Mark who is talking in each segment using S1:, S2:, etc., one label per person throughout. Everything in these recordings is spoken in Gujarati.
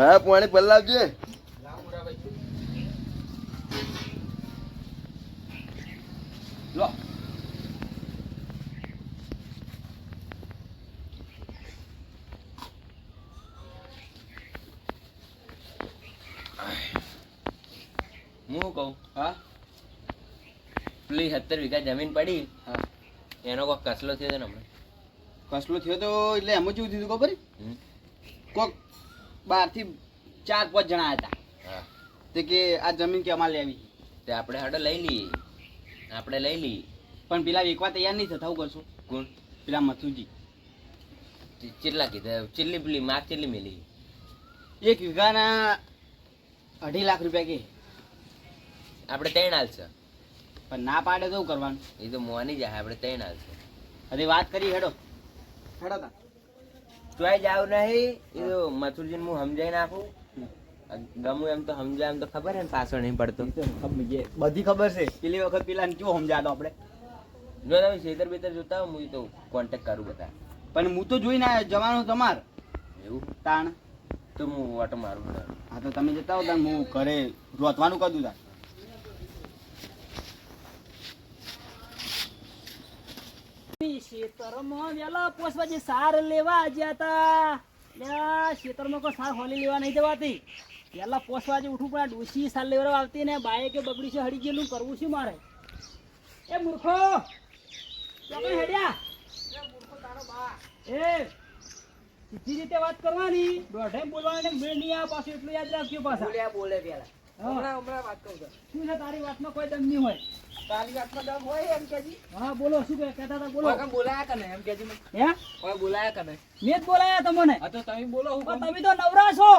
S1: હા પાણી પલ્લાવજે.
S2: લો
S3: હું કહું
S2: હા
S3: પેલી 70 વીઘા જમીન પડી
S2: હા
S3: એનો કોક કસલો થયો છે ને હમણાં.
S2: કસલો થયો તો એટલે એમ જેવું થયું ખબર
S3: હમ.
S2: કોક 12 થી 4-5 જણા હતા
S3: હા
S2: તે કે આ જમીન કે અમારે લેવી
S3: તે આપણે હાડો લઈ લઈએ
S2: પણ પેલા વેચવા તૈયાર નહીં થતા. હું કરશું?
S3: કોણ
S2: પેલા મથુજી
S3: કેટલા કીધા ચેટલી પેલી માગ ચેટલી મેલી
S2: 1 વીઘાના 2.5 લાખ રૂપિયા કે
S3: આપણે 3 હાલ છે
S2: પણ ના પાડે તો શું કરવાનું?
S3: એ તો મોની જાય આપણે 3 હાલ છે.
S2: હજી વાત કરી હેડો તા
S3: ચોય જાવ નહીં એ તો મથુરજીને હું સમજાઈ નાખું. ગમું એમ તો સમજાય એમ તો ખબર હે ને પાછળ નહીં પડતો.
S2: બધી ખબર છે. પેલી વખત પેલા જો સમજાતો આપણે.
S3: જો તમે છેતર બેતર જોતા હો હું તો કોન્ટેક્ટ કરું બધા.
S2: પણ હું તો જોઈને જવાનું તમાર
S3: એવું
S2: તાણ.
S3: તો હું ઓટો મારું.
S2: હા તો તમે જતા હો તાણ હું ઘરે રોતવાનું કરું તાર.
S4: ખેતરમાં વેલા પોસવાજી સાર લેવા ગયા તા. ખેતરમાં કોઈ સાર હોલી લેવા નહીં જવાતી. વેલા પોસવાજી ઉઠું પણ ડોસી સાર લેવા આવતી ને બાએ કે બગડી છે હડી ગયેલું કરવું શું મારે? એ મૂર્ખો ચોકડી હેડ્યા. એ સીધી રીતે વાત કરવાની, દોઢે બોલવાની મેળ નહીં આવે પાછું. એટલું યાદ રાખજો પાછા.
S2: બોલે પેલા
S4: હમણાં વાત કરું છું. શું છે તારી વાતમાં કોઈ દમ નહીં હોય?
S2: તારી વાતમાં દમ હોય એમ કેજી.
S4: હા બોલો શું કહેતા હતા? બોલો.
S2: બોલાયા કને એમ કેજી.
S4: હે
S2: કોઈ બોલાયા કને?
S4: મેં જ બોલાયા તમને.
S2: હા તો તમે બોલો.
S4: પણ તમે તો નવરા છો.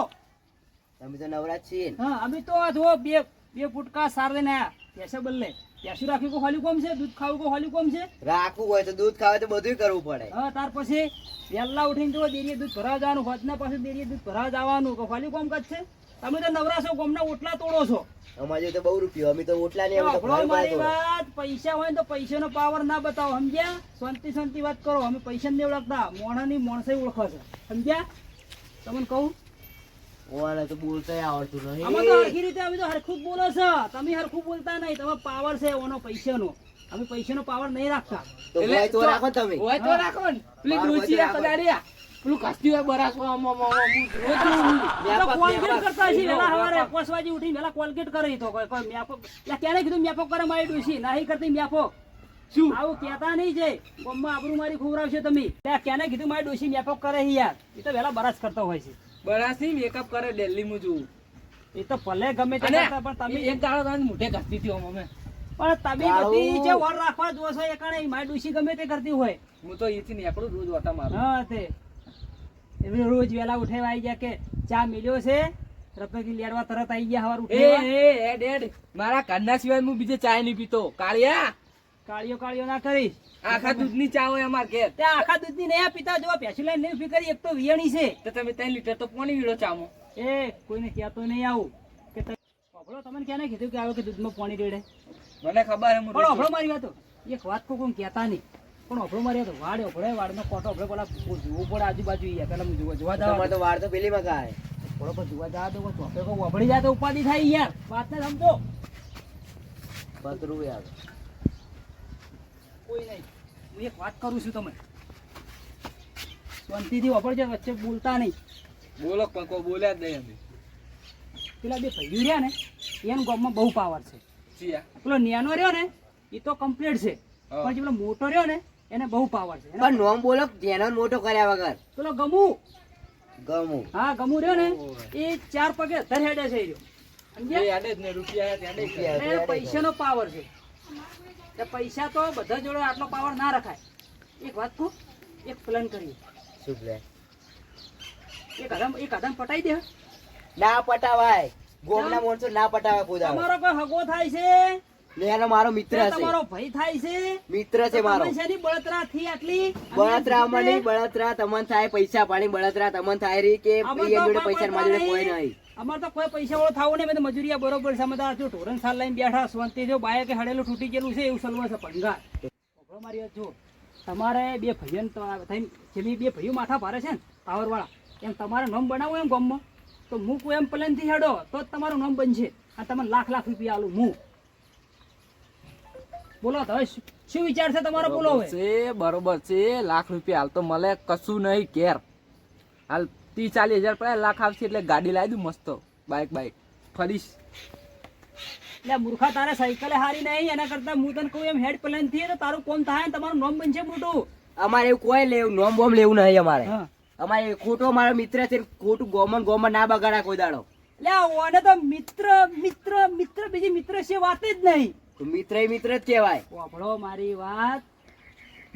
S2: તમે તો નવરાજ છીએ.
S4: હા અમે તો આ જો બે ફૂટકા સાર લઈને આયા. પૈસા બદલે પૈસું રાખ્યું કો ખાલી કોમ છે, દૂધ ખાવું કો ખાલી કોમ છે.
S2: રાખવું હોય તો દૂધ ખાવે તો બધું કરવું પડે.
S4: હા ત્યાર પછી વહેલા ઉઠીને જો ડેરીએ દૂધ ભરાવા જવાનું, હોજના પાછું ડેરીએ દૂધ ભરાવા જવાનું. કો ખાલી કોમ કદ છે. તમે તો નવરા છો, ગોમના ઓટલા તોડો છો.
S2: અમારે તો બહુ રૂપિયો, અમે તો ઓટલા ને
S4: આપણો મારી વાત, પૈસા હોય ને તો પૈસાનો પાવર ના બતાવો, સમજ્યા? શાંતિ વાત કરો. અમે પૈસા ને ઓળખતા, મોણાની માણસે ઓળખો છે, સમજ્યા? તમને કહું
S2: ઓવાને તો બોલતાય આવડતું નહીં.
S4: અમે તો હરખી રીતે અમે તો હરખું જ બોલો છો. તમે હરખું બોલતા નહીં. તમારો પાવર છે ઓનો પૈસાનો. અમે પૈસાનો પાવર નહીં રાખતા.
S2: તો હોય તો રાખો તમે.
S4: હોય તો રાખો ને. પેલી ડોચી આ કદારિયા પેલું કાસ્તી હોય બરાસો કોલગેટ કરતા છે. વેલા સવારે 5 વાગે ઉઠીને વેલા કોલગેટ કરે તો કોઈ મેપો. એટલે ક્યારે કીધું મેપો કરે મારી ડોશી? નહીં કરતી મેપો. શું આવું કહેતા નહીં છે? ગમમાં આબરૂ મારી ખવડાવશો તમે. એટલે ક્યારે કીધું મારી ડોશી મેપો કરે યાર? એ તો વેલા બરાસ કરતા હોય છે.
S5: બરાસી મેકઅપ કરે દિલ્હી માં જોઉં.
S4: એ તો ભલે ગમે તે કરતા, પણ તમે
S5: એક દાડો તમે મોઢે ઘસતી હતી અમે.
S4: પણ તમે બધી જે વર રાખવા જો છો એ કારણે મારી ડોશી ગમે તે કરતી હોય.
S5: હું તો અહીંથી નીકળું રોજ વાતા મારું.
S4: હા તે એવી રોજ વેલા ઉઠે આવી ગયા કે ચા મિલ્યો છે, રપેથી લેડવા તરત આવી ગયા સવાર ઉઠે.
S5: એડ મારા ઘરના સિવાય હું બીજે ચાય નહીં પીતો. કાળિયા
S4: કાળીઓ ના કરીશ.
S5: આખા દૂધની ચા હોય અમાર ઘેર.
S4: ત્યાં આખા દૂધની નહીં પીતા. જો પેસી લઈને નહીં ઉભી કરી. એક તો વિયણી છે.
S5: તો તમે 3 લીટર તો પાણી વીડો ચામાં.
S4: એ કોઈને કહેતો નહીં આવું કે ઓભળો. તમને ક્યાં કીધું કે આવે કે દૂધમાં પાણી રેડે?
S5: મને ખબર હે.
S4: પણ ઓભળો મારી વાતો. એક વાત કોઈ કહેતા નહીં, પણ ઓભળો મારી વાતો. વાડ ઓભળે, વાડનો કોટો ઓભળે. પેલા જોવું પડે આજુબાજુ. પેલા જોવા જવા
S2: તો વાળ તો પેલી માં કાય.
S4: થોડો પણ જોવા જવા દો. ચોપે કોઈ ઓભળી જાય તો ઉપાધિ થાય યાર. વાતને સમજો.
S2: પતરું યાર
S4: કોઈ નહીં. હું એક વાત કરું છું, તમે શાંતિથી ઓભળજો, વચ્ચે બોલતા નહીં.
S5: બોલો પણ કોઈ બોલ્યા જ નહીં અમે.
S4: પેલા બે ભાઈઓ રહ્યા ને એનું ગામમાં બહુ પાવર છે.
S5: ચિયા
S4: પેલો નેનો રહ્યો ને એ તો કમ્પ્લીટ છે, પણ જે પેલો મોટો રહ્યો ને એને બહુ પાવર છે.
S2: પણ નોમ બોલો જેનો મોટો કર્યા વગર.
S4: પેલો ગમુ.
S2: ગમું.
S4: હા ગમુ રહ્યો ને એ 4 પગે ધર હેડે છે. એ રહ્યો. સમજ્યા?
S5: એ યાદ જ ને રૂપિયા યાદ જ છે.
S4: એને પૈસાનો પાવર છે. એ પૈસા તો બધા જોડે આટલો પાવર ના રખાય. એક વાત કહું, એક પ્લાન કરીએ.
S2: શું પ્લાન?
S4: એક આદમ પટાઈ દે.
S2: ના પટાવાય. ગોમના માણસો ના પટાવાય. ખુદા
S4: તમારો કોઈ હગો થાય છે?
S2: એનો મારો મિત્ર છે.
S4: તમારો ભાઈ થાય છે?
S2: મિત્ર છે મારો.
S4: પૈસાની બળતરા થી આટલી
S2: બળતરા મને બળતરા તમને થાય. પૈસા પાણી બળતરા તમને થાય રહી કે એ જોડે પૈસા મારી જોડે કોઈ નહીં.
S4: અમારે તો કોઈ પૈસા વાળો થાવો નહીં. મેં તો મજૂરિયા બરોબર છે. અમે તો ઢોરણ સાલ લઈને બેઠા શાંતિ. જો બાય કે હડેલું તૂટી ગયેલું છે એવું સલવા છે ભંગાર. મારી વાત જો, તમારે બે ભાઈઓ થઈને બે ભાઈઓ માથા ભારે છે ને પાવર વાળા, એમ તમારે નામ બનાવો એમ ગામમાં. તો હું કોઈ એમ પ્લેન થી હેડો તો જ તમારું નામ બનશે આ તમને લાખ લાખ રૂપિયા આલું હું બોલો તો હવે શું વિચાર છે તમારો? બોલો હવે.
S5: બરોબર છે લાખ રૂપિયા હાલ તો મળે કશું નહીં ઘેર હાલ 30-40 હજાર પડે લાખ આવશે એટલે ગાડી લાવી દઉં મસ્ત બાઈક ફરીશ.
S4: એટલે મૂર્ખા તારે સાયકલે હારી નહીં એના કરતા હું તને કહું એમ હેડ પ્લેન થી તો તારું કોમ થાય ને તમારું નામ બનશે મોટું.
S2: અમારે એવું કોઈ લેવું નોમ બોમ લેવું નહીં અમારે.
S4: હા.
S2: અમારે ખોટો મારો મિત્ર છે, ખોટું ગોમન ના બગાડા કોઈ દાડો.
S4: એટલે ઓને તો મિત્ર મિત્ર મિત્ર બીજી મિત્ર છે વાત જ નહીં.
S2: તો મિત્ર જ કહેવાય.
S4: સાંભળો મારી વાત,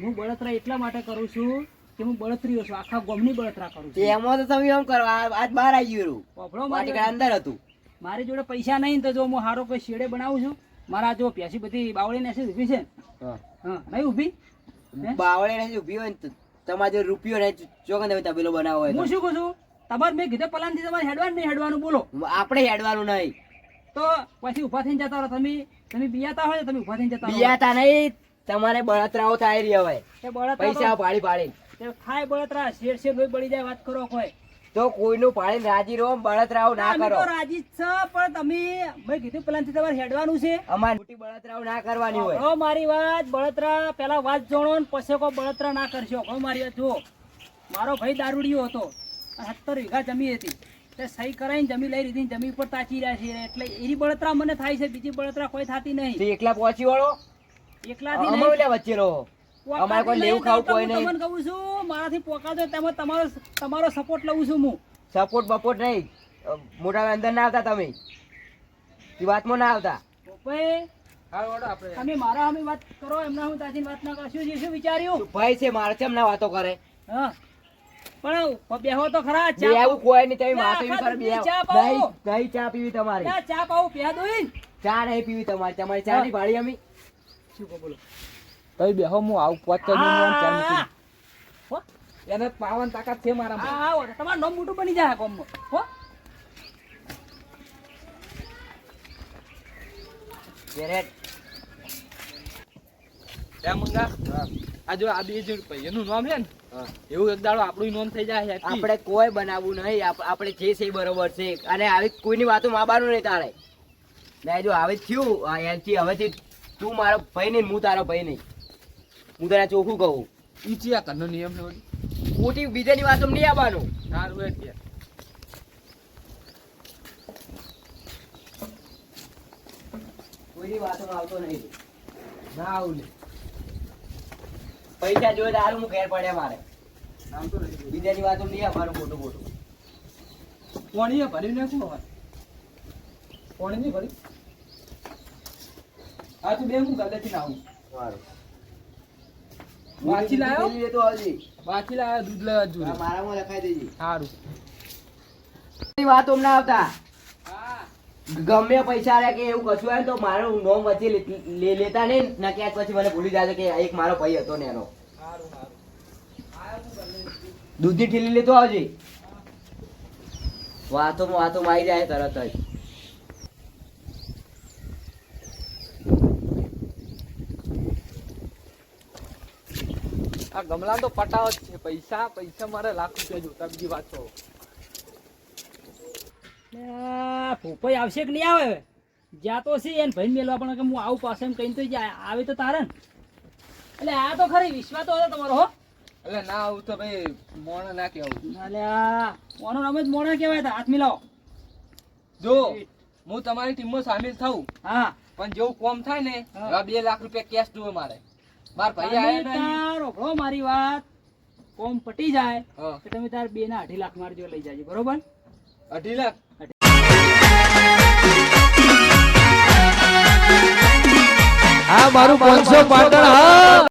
S4: હું બળતરા એટલા માટે કરું છું કે હું બળતરીઓ છું, આખા ગામની બળતરા કરું છું.
S2: એમાં તો તમે એમ કરો આજ બહાર આવી ગયું.
S4: સાંભળો
S2: મારી
S4: મારી
S2: અંદર હતું.
S4: મારી જોડે પૈસા નહીં ને તો જો હું હારો કોઈ શેડે બનાવું છું. મારા જો પ્યાસી બધી બાવળી ને ઊભી છે. હા નહીં ઊભી હે?
S2: બાવળે ને ઊભી હોય ને તો તમારે જો રૂપિયો ને ચોકન તમે તબેલો બનાવો હોય
S4: હું
S2: તો.
S4: શું કહું છું તમારે મેં કીધું પલાન થી તમારે હેડવાનું નહીં હેડવાનું બોલો
S2: આપણે હેડવાનું નહીં.
S4: તો પછી ઉભા થઈને જતા રહો. તમે બિયાતા હોય તમે ઉભા થઈને જતા રહો.
S2: બિયાતા નહીં, તમારે બળતરાઓ થાય રહી હવે.
S4: એ બળતરા
S2: પૈસા
S4: તો-
S2: પાડી
S4: તે થાય બળતરા શેર લોહી બળી જાય વાત કરો કોઈ.
S2: તો કોઈનું પાડીને રાજી રહો, બળતરાઓ ના
S4: અમે
S2: કરો.
S4: તો રાજી જ છે પણ તમે મેં કીધું પલાન થી તમારે હેડવાનું છે.
S2: અમારે મોટી બળતરાઓ ના કરવાની હોય.
S4: હવે મારી વાત બળતરા પેલા વાત જોણો ને પછી કોઈ બળતરા ના કરશો. હવે મારી વાત જુઓ, મારો ભાઈ દારૂડિયો હતો 70 વીઘા જમી હતી તે સહી કરાઈને જમી લઈ લીધી ને જમીન પર તાચી રહ્યા છે એટલે એની બળતરા મને થાય છે, બીજી બળતરા કોઈ થતી નહીં.
S2: તો એકલા પહોંચી વળો,
S4: એકલાથી
S2: અમે
S4: નહીં.
S2: ઓલા વચ્ચે રહો. અમારે કોઈ લેવું ખાવું કોઈ નહીં.
S4: તમને કહું છું મારાથી પોકાતો તેમાં તમારો સપોર્ટ લઉં છું હું.
S2: સપોર્ટ બપોર્ટ નહીં, મોટા અંદર ના આવતા તમે. એ વાતમાં ના આવતા.
S4: ભાઈ
S5: હાલ વાળો આપણે
S4: તમે મારા સામે વાત કરો એમના હું તાજી વાત ના કરશું. શું વિચાર્યું?
S2: ભાઈ છે મારે કેમ ના વાતો કરે?
S4: હા પણ બેહો તો ખરા.
S2: બે આવું કોઈ નહીં, તમે
S4: ના,
S2: વાતો એવી
S4: આખા
S2: કરો.
S4: દૂધની
S2: બે
S4: ચા પાવો.
S2: નહીં ચા પીવી તમારે.
S4: ત્યાં ચા પાવું પ્યા દોઈ.
S2: ચા નહીં પીવી તમારે. તમારી ચા ની ભાડી અમે.
S4: શું કહો બોલો?
S5: તઈ બેહો હું આવું પહોંચતો
S4: હા. હો?
S5: એને પાવન તાકાત છે મારામાં.
S4: હા, આવો. તમારું નામ મોટું બની જાય ગામમાં. હો?
S2: બેરેટ.
S5: ત્યાં મંગા આ જો આ 2000 રૂપિયાનું નામ છે ને એવું એક દાડો આપણું નામ થઈ જાય હેપી.
S2: આપણે કોઈ બનાવવું નહીં. આપણે જે છે એ બરોબર છે. અને આવી કોઈની વાતો માબાનું નહીં તારે. ના જો હવે થયું એનથી હવેથી તું મારો ભાઈ નહીં, હું તારો ભાઈ નહીં. હું તને ચોખ્ખું કહું.
S5: ઈ ચિયા કરનો નિયમ છે વળી.
S2: ખોટી બીજાની વાતો નહીં આવવાનું.
S5: સારું એટલે
S2: કોઈની વાતોમાં આવતો નહીં.
S5: ના આવું લે
S2: પૈસા જોઈ તારું હું ઘેર પડ્યા મારે.
S5: આમ તો નહીં.
S2: બીજાની વાતો નહીં આવવાનું ખોટું ખોટું.
S5: પાણી ભરી નાખું હવે પાણી નહીં ભરી આ તું બે હું ગલેથી ના આવું
S2: સારું.
S5: વાંચી લાયો?
S2: પેલી લેતો આવજે.
S5: બાકી લાયા દૂધ લેવા જ
S2: આ
S5: જોડે
S2: મારામાં લખાઈ દેજે.
S5: સારું
S2: કોઈની વાતો ના આવતા.
S5: હા
S2: ગમે પૈસા લે કે એવું કશું આવે ને તો મારું નોમ વચ્ચે લેતા નહીં. ના ક્યાંક પછી મને ભૂલી જાય કે એક મારો ભાઈ હતો ને એનો.
S5: સારું સારું
S2: દૂધની ઠેલી લેતો આવજે. વાતોમાં આવી જાય તરત જ.
S5: આ ગમલા તો પટાવ જ છે. પૈસા પૈસા મારે લાખ રૂપિયા જોતા બીજી વાત કહો.
S4: ફોફાઈ આવશે કે નહીં આવે હવે? જ્યાં તો છે એને ભાઈ મેળવા પણ કે હું આવું પાસે એમ કહીને તો જાય આવે તો તારે ને. એટલે આ તો ખરી વિશ્વાસ તો હતો તમારો. હો
S5: એટલે ના આવું તો ભાઈ મોણ ના કેવું.
S4: અલ્યા ઓનો નામ જ મોણા કહેવાય તા. હાથ મિલાવો.
S5: જો હું તમારી ટીમમાં સામેલ થઉં
S4: હા
S5: પણ જેવું કોમ થાય ને
S4: હા.
S5: એવા 2 લાખ રૂપિયા કેશ જોવે મારે. માર ભાઈ
S4: તમે
S5: આયા નહીં.
S4: તાર ઓભળો મારી વાત. કોમ પટી જાય
S5: હા.
S4: કે તમે તાર 2 ના 2.5 લાખ મારી જોડે લઈ જાજો. બરોબર?
S5: 2.5 લાખ
S2: આ મારું 500 પાટણ. હા.